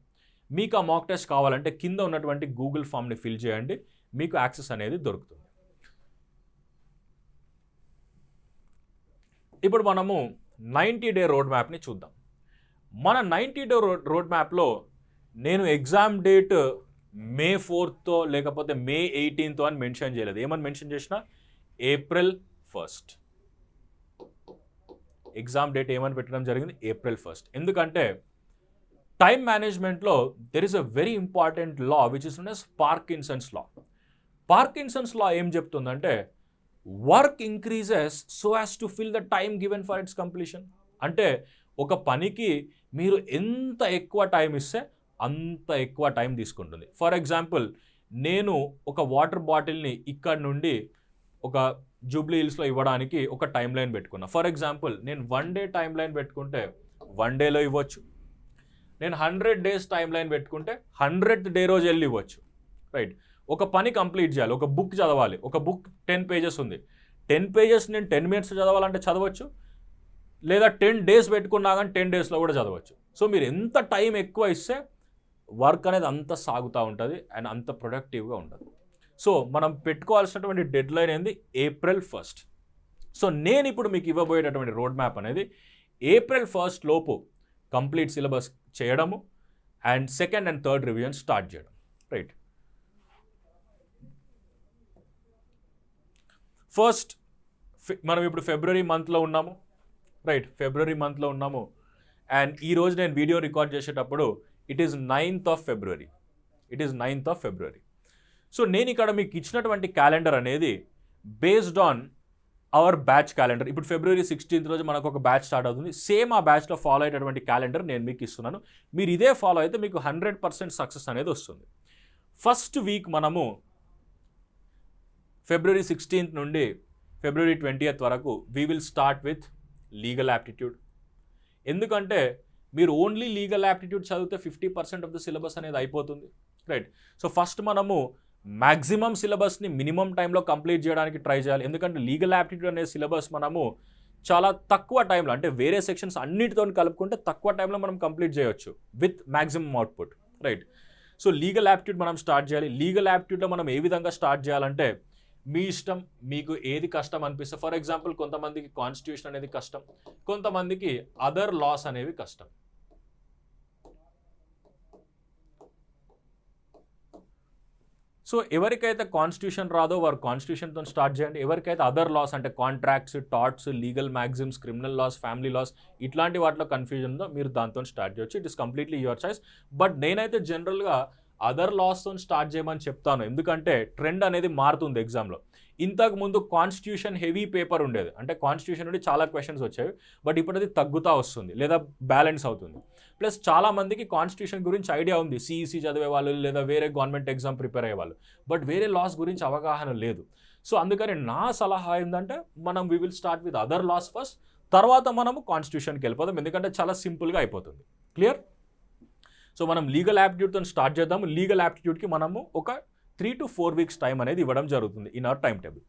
మీకు ఆ మాక్ టెస్ట్ కావాలంటే కింద ఉన్నటువంటి గూగుల్ ఫామ్ని ఫిల్ చేయండి, మీకు యాక్సెస్ అనేది దొరుకుతుంది. ఇప్పుడు మనము 90-డే రోడ్ మ్యాప్ని చూద్దాం. మన 90-డే రోడ్ మ్యాప్లో నేను ఎగ్జామ్ డేట్ May 4th లేకపోతే May 18th అని మెన్షన్ చేయలేదు. ఏమని మెన్షన్ చేసిన? April 1st. ఎగ్జామ్ డేట్ ఏమని పెట్టడం జరిగింది? April 1st. ఎందుకంటే టైం మేనేజ్మెంట్లో there is a very important law which is known as Parkinson's law. Parkinson's law ఏం చెప్తుందంటే work increases so as to fill the time given for its completion. అంటే ఒక పనికి మీరు ఎంత ఎక్కువ టైం ఇస్తే అంత ఎక్కువ టైం తీసుకుంటుంది. ఫర్ ఎగ్జాంపుల్, నేను ఒక వాటర్ బాటిల్ని ఇక్కడ నుండి ఒక జూబ్లీ హిల్స్లో ఇవ్వడానికి ఒక టైం లైన్ పెట్టుకున్నా. ఫర్ ఎగ్జాంపుల్, నేను 1 డే టైం లైన్ పెట్టుకుంటే 1 డేలో ఇవ్వచ్చు. నేను 100 days టైం లైన్ పెట్టుకుంటే 100th డే రోజు వెళ్ళి ఇవ్వచ్చు. రైట్. ఒక పని కంప్లీట్ చేయాలి, ఒక బుక్ చదవాలి. ఒక బుక్ 10 pages ఉంది. 10 pages నేను 10 minutes చదవాలంటే చదవచ్చు, లేదా 10 days పెట్టుకున్నా కానీ 10 daysలో కూడా చదవచ్చు. సో మీరు ఎంత టైం ఎక్కువ ఇస్తే వర్క్ అనేది అంత సాగుతూ ఉంటుంది అండ్ అంత ప్రొడక్టివ్గా ఉంటుంది. సో మనం పెట్టుకోవాల్సినటువంటి డెడ్ లైన్ ఏంది? April 1st. సో నేను ఇప్పుడు మీకు ఇవ్వబోయేటటువంటి రోడ్ మ్యాప్ అనేది April 1st లోపు కంప్లీట్ సిలబస్ చేయడము and second and third revision start చేయడం. రైట్. ఫస్ట్ మనం ఇప్పుడు ఫిబ్రవరి మంత్లో ఉన్నాము. రైట్, ఫిబ్రవరి మంత్లో ఉన్నాము. అండ్ ఈరోజు నేను వీడియో రికార్డ్ చేసేటప్పుడు it is 9th of February. It is 9th of February. So నేను ఇక్కడ మీకు ఇచ్చినటువంటి క్యాలెండర్ అనేది based on hour batch calendar. ఇప్పుడు February 16th రోజు మనకు ఒక బ్యాచ్ స్టార్ట్ అవుతుంది. సేమ్ ఆ బ్యాచ్లో ఫాలో అయ్యేటటువంటి క్యాలెండర్ నేను మీకు ఇస్తున్నాను. మీరు ఇదే ఫాలో అయితే మీకు 100% సక్సెస్ అనేది వస్తుంది. ఫస్ట్ వీక్ మనము February 16th నుండి February 20th వరకు we will start with legal aptitude. ఎందుకంటే మీరు ఓన్లీ లీగల్ యాప్టిట్యూడ్ చదివితే 50% ఆఫ్ ద సిలబస్ అనేది అయిపోతుంది. రైట్. సో ఫస్ట్ మనము మ్యాక్సిమం సిలబస్ని మినిమం టైంలో కంప్లీట్ చేయడానికి ట్రై చేయాలి. ఎందుకంటే లీగల్ యాప్టిట్యూడ్ అనే సిలబస్ మనము చాలా తక్కువ టైంలో, అంటే వేరే సెక్షన్స్ అన్నిటితో కలుపుకుంటే తక్కువ టైంలో మనం కంప్లీట్ చేయొచ్చు with maximum output. Right. So legal aptitude మనం స్టార్ట్ చేయాలి. లీగల్ యాప్టిట్యూడ్లో మనం ఏ విధంగా స్టార్ట్ చేయాలంటే మీ ఇష్టం, మీకు ఏది కష్టం అనిపిస్తే. ఫర్ ఎగ్జాంపుల్, కొంతమందికి కాన్స్టిట్యూషన్ అనేది కష్టం, కొంతమందికి అదర్ లాస్ అనేవి కష్టం. సో ఎవరికైతే కాన్స్టిట్యూషన్ రాదో వారు కాన్స్టిట్యూషన్తో స్టార్ట్ చేయండి. ఎవరికైతే అదర్ లాస్ అంటే contracts, torts, legal maxims, criminal laws, family laws ఇట్లాంటి వాటిలో కన్ఫ్యూజన్ ఉందో మీరు దాంతో స్టార్ట్ చేయొచ్చు. It is completely your choice. But నేనైతే జనరల్గా అదర్ లాస్తో స్టార్ట్ చేయమని చెప్తాను. ఎందుకంటే ట్రెండ్ అనేది మారుతుంది ఎగ్జామ్లో. ఇంతకు ముందు కాన్స్టిట్యూషన్ హెవీ పేపర్ ఉండేది, అంటే కాన్స్టిట్యూషన్ నుండి చాలా క్వశ్చన్స్ వచ్చాయి. బట్ ఇప్పుడు అది తగ్గుతూ వస్తుంది లేదా బ్యాలెన్స్ అవుతుంది. ప్లస్ చాలామందికి కాన్స్టిట్యూషన్ గురించి ఐడియా ఉంది, సిఈసి చదివే వాళ్ళు లేదా వేరే గవర్నమెంట్ ఎగ్జామ్ ప్రిపేర్ అయ్యే వాళ్ళు, బట్ వేరే లాస్ గురించి అవగాహన లేదు. సో అందుకని నా సలహా ఏంటంటే మనం we will start with other loss first, తర్వాత మనము కాన్స్టిట్యూషన్కి వెళ్ళిపోదాం. ఎందుకంటే చాలా సింపుల్గా అయిపోతుంది. క్లియర్? సో మనం లీగల్ యాప్టిట్యూడ్తో స్టార్ట్ చేద్దాము. లీగల్ యాప్టిట్యూడ్కి మనము ఒక 3 to 4 weeks టైం అనేది ఇవ్వడం జరుగుతుంది in our time table.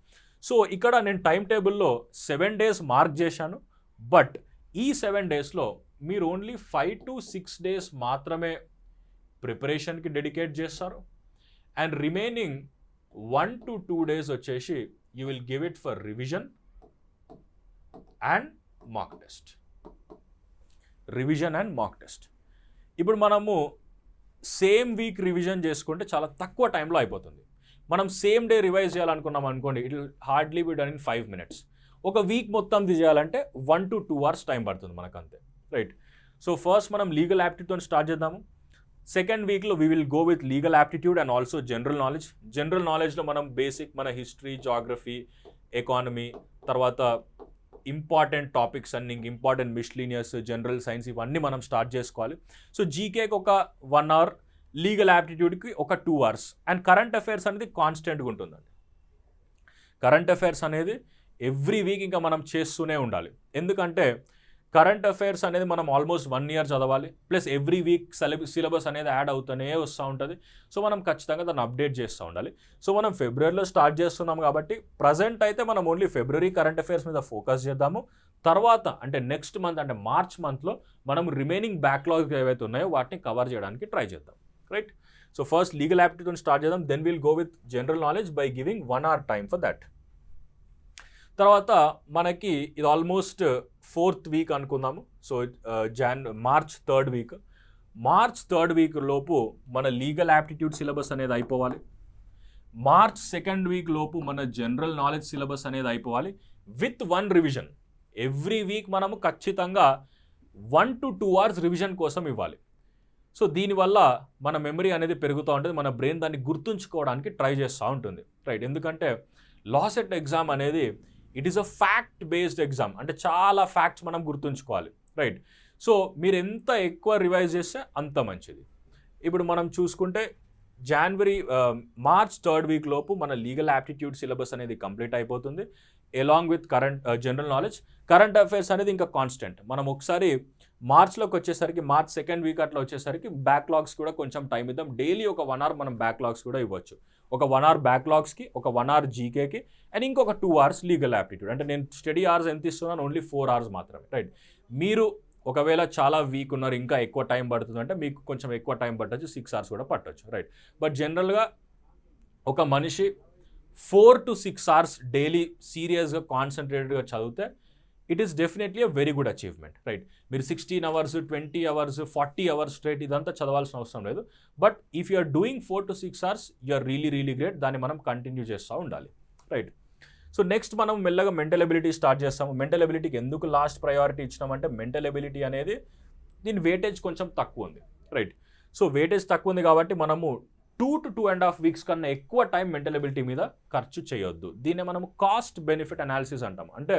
So ఇక్కడ నేను టైం టేబుల్లో 7 days మార్క్ చేశాను. బట్ ఈ 7 daysలో మీరు ఓన్లీ 5 to 6 days మాత్రమే ప్రిపరేషన్కి డెడికేట్ చేస్తారు. అండ్ రిమైనింగ్ 1 to 2 days వచ్చేసి you will give it for revision and mock test. Revision and mock test. ఇప్పుడు మనము సేమ్ వీక్ రివిజన్ చేసుకుంటే చాలా తక్కువ టైంలో అయిపోతుంది. మనం సేమ్ డే రివైజ్ చేయాలనుకున్నాం అనుకోండి, it will hardly be done in 5 minutes. ఒక వీక్ మొత్తం చేయాలంటే 1 to 2 hours టైం పడుతుంది మనకు అంతే. రైట్. సో ఫస్ట్ మనం లీగల్ యాప్టిట్యూడ్తో స్టార్ట్ చేద్దాము. సెకండ్ వీక్లో we will go with legal aptitude and also general knowledge. General నాలెడ్జ్లో మనం బేసిక్ మన హిస్టరీ, జాగ్రఫీ, ఎకానమీ, తర్వాత ఇంపార్టెంట్ టాపిక్స్ అన్ని, ఇంపార్టెంట్ మిస్లీనియస్, జనరల్ సైన్స్ ఇవన్నీ మనం స్టార్ట్ చేసుకోవాలి. సో జీకేకి ఒక 1 hour లీగల్ యాప్టిట్యూడ్కి ఒక 2 hours, అండ్ కరెంట్ అఫైర్స్ అనేది కాన్స్టెంట్గా ఉంటుందండి. కరెంట్ అఫైర్స్ అనేది ఎవ్రీ వీక్ ఇంకా మనం చేస్తూనే ఉండాలి. ఎందుకంటే కరెంట్ అఫైర్స్ అనేది మనం ఆల్మోస్ట్ 1 year చదవాలి, ప్లస్ ఎవ్రీ వీక్ సిలబస్ అనేది యాడ్ అవుతూనే వస్తూ ఉంటుంది. సో మనం ఖచ్చితంగా దాన్ని అప్డేట్ చేస్తూ ఉండాలి. సో మనం ఫిబ్రవరిలో స్టార్ట్ చేస్తున్నాం కాబట్టి ప్రజెంట్ అయితే మనం ఓన్లీ ఫిబ్రవరి కరెంట్ అఫైర్స్ మీద ఫోకస్ చేద్దాము. తర్వాత అంటే నెక్స్ట్ మంత్ అంటే మార్చ్ మంత్లో మనం రిమైనింగ్ బ్యాక్లాగ్స్ ఏవైతే ఉన్నాయో వాటిని కవర్ చేయడానికి ట్రై చేద్దాం, right? So first legal aptitude start చేద్దాం, then will go with general knowledge by giving 1 hour time for that. తర్వాత మనకి ఇది ఆల్మోస్ట్ 4th week అనుకుందాము. సో March 3rd week. March 3rd week లోపు మన లీగల్ యాప్టిట్యూడ్ సిలబస్ అనేది అయిపోవాలి. మార్చ్ 2nd week లోపు మన జనరల్ నాలెడ్జ్ సిలబస్ అనేది అయిపోవాలి విత్ 1 రివిజన్. ఎవ్రీ వీక్ మనము ఖచ్చితంగా 1 to 2 hours రివిజన్ కోసం ఇవ్వాలి. సో దీనివల్ల మన మెమరీ అనేది పెరుగుతూ ఉంటుంది, మన బ్రెయిన్ దాన్ని గుర్తుంచుకోవడానికి ట్రై చేస్తూ ఉంటుంది, రైట్? ఎందుకంటే లాసెట్ ఎగ్జామ్ అనేది it is a fact based exam, అంటే చాలా ఫ్యాక్ట్స్ మనం గుర్తుంచుకోవాలి, రైట్? సో మీరు ఎంత ఎక్కువ రివైజ్ చేస్తే అంత మంచిది. ఇప్పుడు మనం చూసుకుంటే మార్చ్ 3rd week లోపు మన లీగల్ యాప్టిట్యూడ్ సిలబస్ అనేది కంప్లీట్ అయిపోతుంది, along with general knowledge. Current affairs అనేది ఇంకా కాన్స్టెంట్. మనం ఒకసారి మార్చ్లోకి వచ్చేసరికి మార్చ్ 2nd week అట్లా వచ్చేసరికి బ్యాక్లాగ్స్ కూడా కొంచెం టైం ఇద్దాం. డైలీ ఒక 1 hour మనం బ్యాక్లాగ్స్ కూడా ఇవ్వచ్చు. ఒక 1 hour బ్యాక్లాగ్స్కి, ఒక 1 hour జీకేకి, అండ్ ఇంకొక 2 hours లీగల్ యాప్టిట్యూడ్. అంటే నేను స్టడీ అవర్స్ ఎంత ఇస్తున్నాను? ఓన్లీ 4 hours మాత్రమే, రైట్? మీరు ఒకవేళ చాలా వీక్ ఉన్నారు, ఇంకా ఎక్కువ టైం పడుతుందంటే మీకు కొంచెం ఎక్కువ టైం పట్టచ్చు, 6 hours కూడా పట్టచ్చు, రైట్? బట్ జనరల్గా ఒక మనిషి 4 to 6 hours డైలీ సీరియస్గా కాన్సన్ట్రేటెడ్గా చదివితే it is definitely a very good achievement, right? మీరు 16 hours, 20 hours, 40 hours స్ట్రైట్ ఇదంతా చదవాల్సిన అవసరం లేదు. But if you are doing 4 to 6 hours you are really great. దాన్ని మనం కంటిన్యూ చేస్తూ ఉండాలి, రైట్? సో నెక్స్ట్ మనం మెల్లగా మెంటల్ ఎబిలిటీ స్టార్ట్ చేస్తాము. మెంటల్ ఎబిలిటీకి ఎందుకు లాస్ట్ ప్రయారిటీ ఇచ్చినామంటే మెంటల్ ఎబిలిటీ అనేది దీని వెయిటేజ్ కొంచెం తక్కువ ఉంది, రైట్? సో వెయిటేజ్ తక్కువ ఉంది కాబట్టి మనము 2 to 2.5 weeks కన్నా ఎక్కువ టైం మెంటల్ ఎబిలిటీ మీద ఖర్చు చేయొద్దు. దీన్ని మనం కాస్ట్ బెనిఫిట్ అనాలిసిస్ అంటాం. అంటే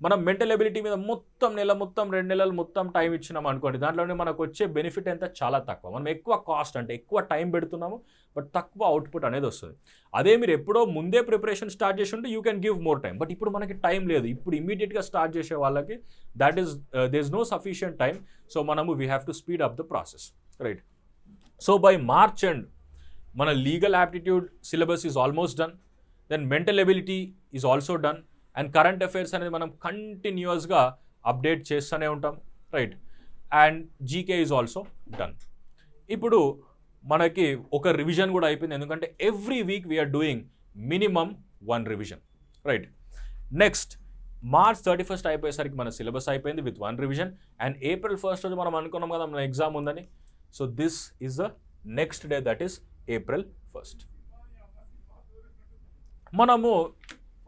మనం మెంటల్ ఎబిలిటీ మీద మొత్తం 2 నెలలు మొత్తం టైం ఇచ్చినాం అనుకోండి, దాంట్లోనే మనకు వచ్చే బెనిఫిట్ ఎంత చాలా తక్కువ. మనం ఎక్కువ కాస్ట్ అంటే ఎక్కువ టైం పెడుతున్నాము, బట్ తక్కువ అవుట్పుట్ అనేది వస్తుంది. అదే మీరు ఎప్పుడో ముందే ప్రిపరేషన్ స్టార్ట్ చేసి ఉంటే you can give more time. But ఇప్పుడు మనకి టైం లేదు. ఇప్పుడు ఇమీడియట్గా స్టార్ట్ చేసే వాళ్ళకి there is no sufficient time. So మనము we have to speed up the process, right? So by March end మన legal aptitude syllabus is almost done, then mental ability is also done, and current affairs అనేది మనం కంటిన్యూస్గా update చేస్తూనే ఉంటాం, right? And GK is also done. ఇప్పుడు మనకి ఒక revision కూడా అయిపోయింది, ఎందుకంటే every week we're doing minimum 1 revision, right? Next March 31st అయిపోయేసరికి మన సిలబస్ అయిపోయింది with 1 revision. And April 1st రోజు మనం అనుకున్నాం కదా మన ఎగ్జామ్ ఉందని. So this is the next day, that is April 1st. మనము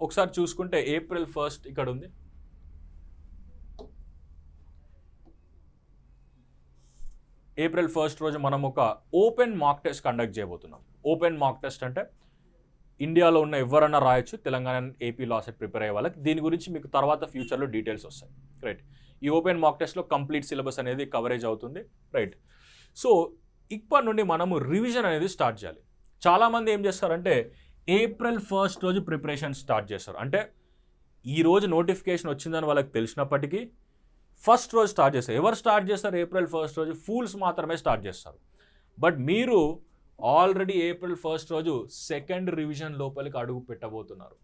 ఒకసారి చూసుకుంటే April 1st ఇక్కడ ఉంది. April 1st రోజు మనం ఒక ఓపెన్ మాక్ టెస్ట్ కండక్ట్ చేయబోతున్నాం. ఓపెన్ మాక్ టెస్ట్ అంటే ఇండియాలో ఉన్న ఎవరన్నా రాయొచ్చు, Telangana AP law set prepare అయ్యే వాళ్ళకి. దీని గురించి మీకు తర్వాత ఫ్యూచర్లో డీటెయిల్స్ వస్తాయి, రైట్? ఈ ఓపెన్ మాక్ టెస్ట్లో కంప్లీట్ సిలబస్ అనేది కవరేజ్ అవుతుంది, రైట్? సో ఇప్పటి నుండి మనము రివిజన్ అనేది స్టార్ట్ చేయాలి. చాలామంది ఏం చేస్తారంటే April 1st రోజు ప్రిపరేషన్ స్టార్ట్ చేస్తారు. అంటే ఈరోజు నోటిఫికేషన్ వచ్చిందని వాళ్ళకి తెలిసినప్పటికీ ఫస్ట్ రోజు స్టార్ట్ చేస్తారు. ఎవరు స్టార్ట్ చేస్తారు April 1st రోజు? ఫూల్స్ మాత్రమే స్టార్ట్ చేస్తారు. బట్ మీరు ఆల్రెడీ April 1st రోజు 2nd రివిజన్ లోపలికి అడుగు పెట్టబోతున్నారు.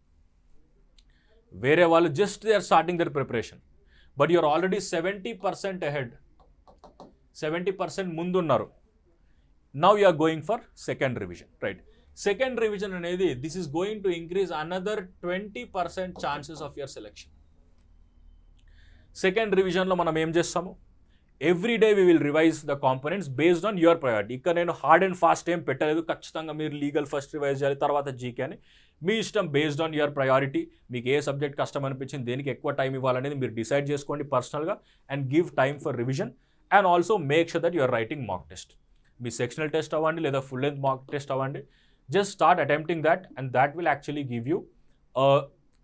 వేరే వాళ్ళు just they are starting their preparation, but you are already 70% ahead, 70% ముందున్నారు. Now you are going for 2nd revision, right? 2nd revision అనేది this is going to increase another 20% chances of your selection. 2nd revision లో మనం ఏం చేస్తాము? Every day we will revise the components based on your priority. ఇక్కడ నేను hard and fast ఏం పెట్టలేదు, ఖచ్చితంగా మీరు లీగల్ ఫస్ట్ రివైజ్ చేయాలి, తర్వాత జీకే అని. మీ ఇష్టం, బేస్డ్ ఆన్ యువర్ ప్రయారిటీ. మీకు ఏ సబ్జెక్ట్ కష్టం అనిపించింది, దేనికి ఎక్కువ టైం ఇవ్వాలనేది మీరు డిసైడ్ చేసుకోండి పర్సనల్గా, and give time for revision. And also make sure that you are writing mock test. మీ సెక్షనల్ టెస్ట్ అవ్వండి లేదా ఫుల్ లెంత్ మాక్ టెస్ట్ అవ్వండి, just start attempting that, and that will actually give you a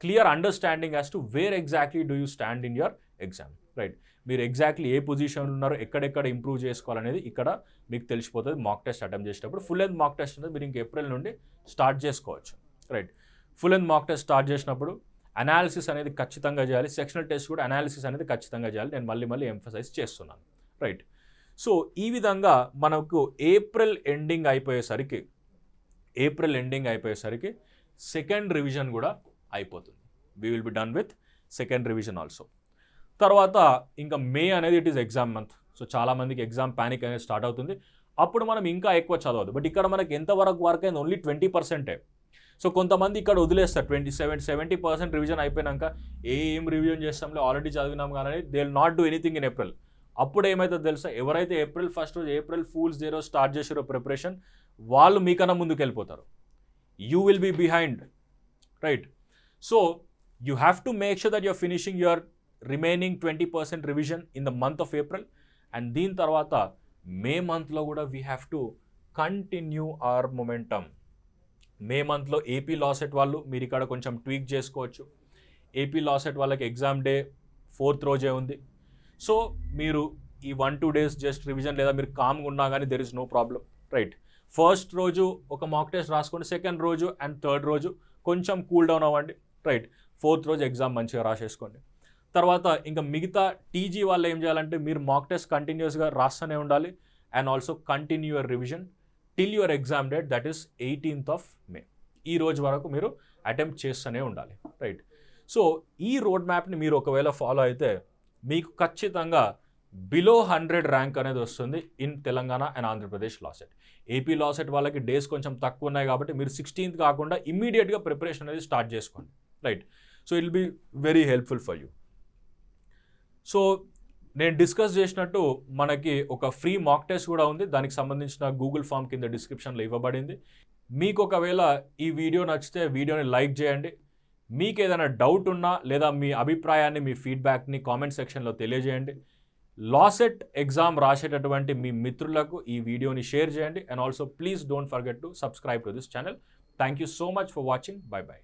clear understanding as to where exactly do you stand in your exam, right? మీరు exactly ఏ పొజిషన్లో ఉన్నారో ఎక్కడెక్కడ improve చేసుకోవాలనేది ఇక్కడ మీకు తెలిసిపోతుంది మాక్ టెస్ట్ అటెంప్ట్ చేసేటప్పుడు. ఫుల్ లెంత్ మాక్ టెస్ట్ అనేది మీరు ఇంక ఏప్రిల్ నుండి స్టార్ట్ చేసుకోవచ్చు, right. Full length mock test start చేసినప్పుడు అనాలిసిస్ అనేది ఖచ్చితంగా చేయాలి. సెక్షనల్ టెస్ట్ కూడా అనాలిసిస్ అనేది ఖచ్చితంగా చేయాలి. నేను మళ్ళీ ఎంఫసైజ్ చేస్తున్నాను, రైట్. సో ఈ విధంగా మనకు ఏప్రిల్ ఎండింగ్ అయిపోయేసరికి సెకండ్ రివిజన్ కూడా అయిపోతుంది. We will be done with second revision also. తర్వాత ఇంకా మే అనేది it is exam month. So చాలామందికి ఎగ్జామ్ ప్యానిక్ అనేది స్టార్ట్ అవుతుంది. అప్పుడు మనం ఇంకా ఎక్కువ చదవదు. బట్ ఇక్కడ మనకి ఎంతవరకు వర్క్ అయింది, ఓన్లీ 20%. సో కొంతమంది ఇక్కడ వదిలేస్తారు. 70% రివిజన్ అయిపోయినాక ఏం రివిజన్ చేస్తాంలే ఆల్రెడీ చదివినాం కానీ they will not do anything in April. అప్పుడు ఏమవుతుందో తెలుసా, ఎవరైతే ఏప్రిల్ 1st రోజు ఏప్రిల్ ఫూల్స్ డే రోజు స్టార్ట్ చేసారో ప్రిపరేషన్, వాళ్ళు మీకన్నా ముందుకు వెళ్ళిపోతారు. You will be behind, right. So you have to make sure that you're finishing your remaining 20% revision in the month of April. And దీని తర్వాత మే మంత్లో కూడా we have to continue our momentum. May మంత్లో AP law set వాళ్ళు మీరు ఇక్కడ కొంచెం tweak చేసుకోవచ్చు. ఏపీ లా సెట్ వాళ్ళకి ఎగ్జామ్ డే 4th రోజే ఉంది. సో మీరు ఈ 1-2 days జస్ట్ రివిజన్ లేదా మీరు కామ్గా ఉన్నా కానీ there is no problem, right. First రోజు ఒక మాక్ టెస్ట్ రాసుకోండి, సెకండ్ రోజు అండ్ థర్డ్ రోజు కొంచెం కూల్ డౌన్ అవ్వండి, రైట్. 4th రోజు ఎగ్జామ్ మంచిగా రాసేసుకోండి. తర్వాత ఇంకా మిగతా టీజీ వాళ్ళు ఏం చేయాలంటే మీరు మాక్ టెస్ట్ కంటిన్యూస్గా రాస్తూనే ఉండాలి and also continue your revision till your exam date, that is 18th of May. ఈ రోజు వరకు మీరు అటెంప్ట్ చేస్తూనే ఉండాలి, రైట్. సో ఈ రోడ్ మ్యాప్ని మీరు ఒకవేళ ఫాలో అయితే మీకు ఖచ్చితంగా బిలో 100 ర్యాంక్ అనేది వస్తుంది in Telangana and Andhra Pradesh law set. AP law set వాళ్ళకి డేస్ కొంచెం తక్కువ ఉన్నాయి కాబట్టి మీరు 16th కాకుండా ఇమ్మీడియట్గా ప్రిపరేషన్ అనేది స్టార్ట్ చేసుకోండి, right. So it will be very helpful for you. So నేను డిస్కస్ చేసినట్టు మనకి ఒక ఫ్రీ మాక్ టెస్ట్ కూడా ఉంది. దానికి సంబంధించిన గూగుల్ ఫామ్ కింద డిస్క్రిప్షన్లో ఇవ్వబడింది. మీకు ఒకవేళ ఈ వీడియో నచ్చితే వీడియోని లైక్ చేయండి. మీకు ఏదైనా డౌట్ ఉన్నా లేదా మీ అభిప్రాయాన్ని మీ ఫీడ్బ్యాక్ని కామెంట్ సెక్షన్లో తెలియజేయండి. లా సెట్ ఎగ్జామ్ రాసేటటువంటి మీ మిత్రులకు ఈ వీడియోని షేర్ చేయండి. And also please don't forget to subscribe to this channel. Thank you so much for watching. By by.